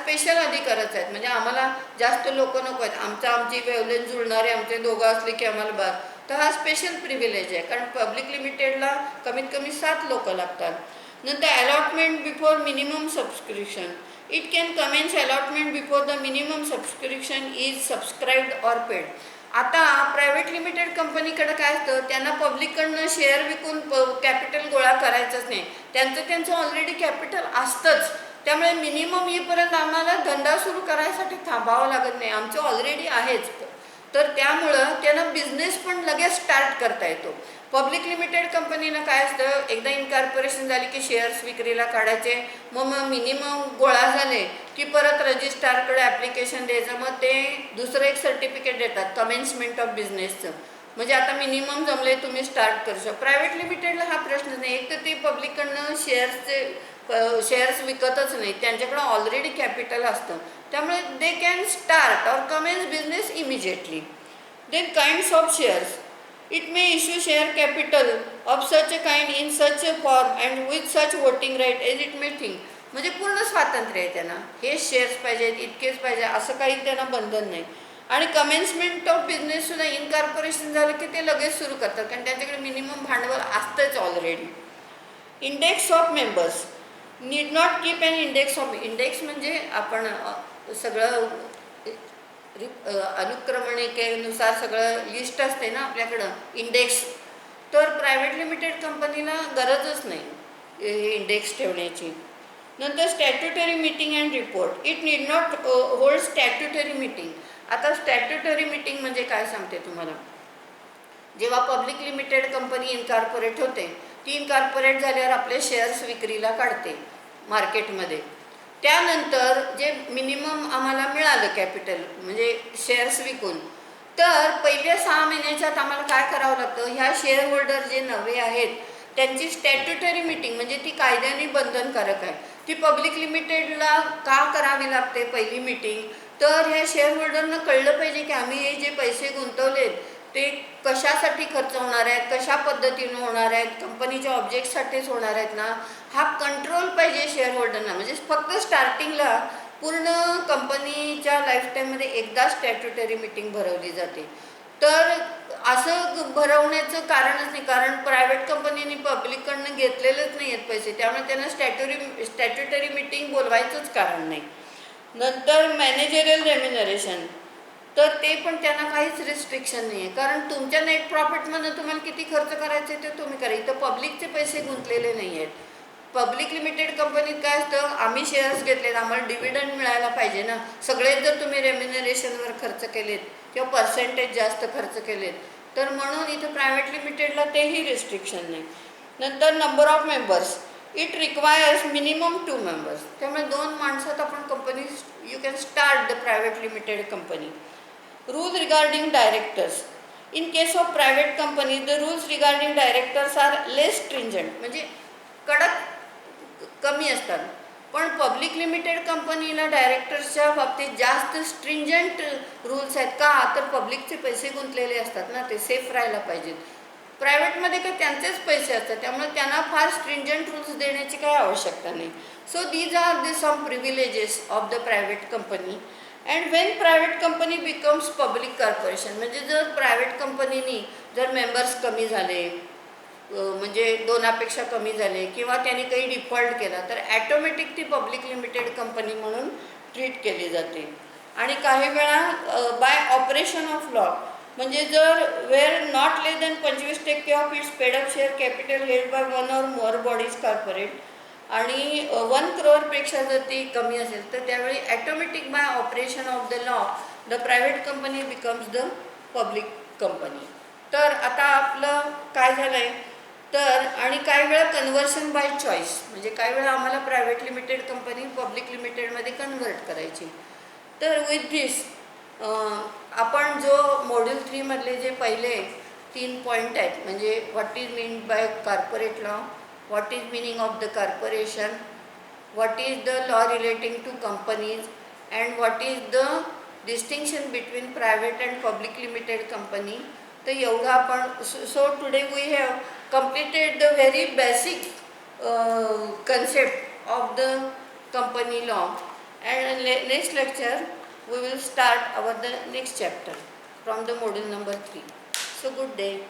Special अधिकारच आहेत. म्हणजे आम्हाला जास्त लोक नको आहेत, आमची वेवलेन जुळणारे आमचे दोघं असले की आम्हाला बस. तर हा स्पेशल प्रिव्हिलेज आहे, कारण पब्लिक लिमिटेडला कमीत कमी 7 लोक लागतात. नंतर allotment before minimum subscription. It can Cummins allotment before the minimum subscription is सबस्क्राईब्ड or paid. आता प्रायव्हेट लिमिटेड कंपनीकडे काय असतं, त्यांना पब्लिककडनं शेअर विकून कॅपिटल गोळा करायचंच नाही. त्यांचं ऑलरेडी कॅपिटल असतंच. त्यामुळे मिनिमम येईपर्यंत आम्हाला धंदा सुरू करायसाठी थांबावं लागत नाही, आमचं ऑलरेडी आहेच. तर त्यामुळं त्यांना बिझनेस पण लगेच स्टार्ट करता येतो. पब्लिक लिमिटेड कंपनीनं काय असतं, एकदा इनकॉर्पोरेशन झाली की शेअर्स विक्रीला काढायचे, मग मिनिमम गोळा झाले की परत रजिस्ट्रारकडे ॲप्लिकेशन द्यायचं, मग ते दुसरं एक सर्टिफिकेट देतात कमेन्समेंट ऑफ बिझनेसचं. म्हणजे आता मिनिमम जमले तुम्ही स्टार्ट करू शकता. प्रायव्हेट लिमिटेडला हा प्रश्न नाही. एक तर ते पब्लिककडनं शेअर्स विकतच नाही, त्यांच्याकडं ऑलरेडी कॅपिटल असतं. त्यामुळे they can start or commence business immediately. Then kinds of shares. It may issue share capital of such a kind in such a form and with such voting right as it may think. म्हणजे पूर्ण स्वातंत्र्य आहे त्यांना, हे shares पाहिजेत इतकेच पाहिजे असं काही त्यांना बंधन नाही. आणि कमेन्समेंट ऑफ बिझनेस सुद्धा इनकॉर्पोरेशन झालं की ते लगेच सुरू करतात, कारण त्यांच्याकडे मिनिमम भांडवल असतंच already. Index of members. Need not keep an index of. Index म्हणजे आपण सगळं अनुक्रमणिकेनुसार सगळं लिस्ट असते ना आपल्याकडं इंडेक्स. तर प्रायव्हेट लिमिटेड कंपनीला गरजच नाही इंडेक्स ठेवण्याची. नंतर statutory meeting and report. It need not hold statutory meeting. आता स्टॅट्युटरी मीटिंग म्हणजे काय सांगते तुम्हाला. जेव्हा पब्लिक लिमिटेड कंपनी इनकॉर्पोरेट होते, ती इनकॉर्पोरेट झाल्यावर आपले शेअर्स विक्रीला काढते मार्केटमध्ये. त्यानंतर जे मिनिमम आम्हाला मिळालं कॅपिटल म्हणजे शेअर्स विकून, तर पहिल्या 6 महिन्याच्यात आम्हाला काय करावं लागतं, ह्या शेअर होल्डर जे नवे आहेत त्यांची स्टॅट्युटरी मीटिंग म्हणजे ती कायद्याने बंधनकारक आहे. ती पब्लिक लिमिटेडला का करावी लागते पहिली मीटिंग, तर ह्या शेअर होल्डरनं कळलं पाहिजे की आम्ही हे जे पैसे गुंतवलेत ते कशासाठी खर्च होणार आहेत, कशा पद्धतीनं होणार आहेत, कंपनीच्या ऑब्जेक्टसाठीच होणार आहेत ना, हा कंट्रोल पाहिजे शेअर होल्डरना. म्हणजे फक्त स्टार्टिंगला पूर्ण कंपनीच्या लाईफटाईममध्ये एकदा स्टॅट्युटरी मीटिंग भरवली जाते. तर असं भरवण्याचं कारणच नाही, कारण प्रायव्हेट कंपनीने पब्लिककडनं घेतलेलेच नाही आहेत पैसे, त्यामुळे त्यांना स्टॅट्युटरी मीटिंग बोलवायचंच कारण नाही. नंतर मॅनेजरियल रेम्युनरेशन. तर ते पण त्यांना काहीच रिस्ट्रिक्शन नाही आहे, कारण तुमच्या नेट प्रॉफिटमधून तुम्हाला किती खर्च करायचे ते तुम्ही करा. इथं पब्लिकचे पैसे गुंतलेले नाही आहेत. पब्लिक लिमिटेड कंपनीत काय असतं, आम्ही शेअर्स घेतलेत, आम्हाला डिव्हिडंड मिळायला पाहिजे ना. सगळेच जर तुम्ही रेम्युनरेशनवर खर्च केलेत किंवा पर्सेंटेज जास्त खर्च केलेत, तर म्हणून इथं प्रायव्हेट लिमिटेडला तेही रिस्ट्रिक्शन नाही. नंतर number of members. It requires minimum 2 members. त्यामुळे 2 माणसात आपण company you can start the private limited company. Rule regarding directors. In case of private company the rules regarding directors are less stringent. म्हणजे कडक कमी असतात. पण पब्लिक लिमिटेड कंपनीला डायरेक्टर्सच्या बाबतीत जास्त स्ट्रिंजंट रूल्स आहेत. का, तर पब्लिकचे पैसे गुंतलेले असतात ना, ते सेफ राहायला पाहिजेत. प्रायव्हेटमध्ये काय त्यांचेच पैसे असतात, त्यामुळे त्यांना फार स्ट्रिंजंट रूल्स देण्याची काही आवश्यकता नाही. So these are the some privileges of the private company. And when private company becomes public corporation. म्हणजे जर प्रायव्हेट कंपनीनी जर मेंबर्स कमी झाले, म्हणजे 2पेक्षा कमी झाले किंवा त्यांनी काही डिफॉल्ट केला, तर ॲटोमॅटिक ती पब्लिक लिमिटेड कंपनी म्हणून ट्रीट केली जाते. आणि काही वेळा बाय ऑपरेशन ऑफ लॉ. म्हणजे जर wear not less than 25% of its paid up share capital held by 1 or more bodies corporate आणि 1 crore जर ती कमी असेल, तर त्यावेळी automatic bye operation of the law the private company becomes the public company. तर आता आपलं काय झालं आहे, तर आणि काही वेळा कन्व्हर्शन बाय चॉईस. म्हणजे काही वेळा आम्हाला प्रायव्हेट लिमिटेड कंपनी पब्लिक लिमिटेडमध्ये कन्व्हर्ट करायची. तर विथ धिस आपण जो मॉड्यूल 3 मधले जे पहिले 3 पॉईंट आहेत, म्हणजे what is mean by corporate law, what is meaning of the corporation, what is the law relating to companies, and what is the distinction between private and public limited company. तर एवढं आपण so today we have completed the very basic concept of the company law, and next lecture we will start our the next chapter from the module number 3. So good day.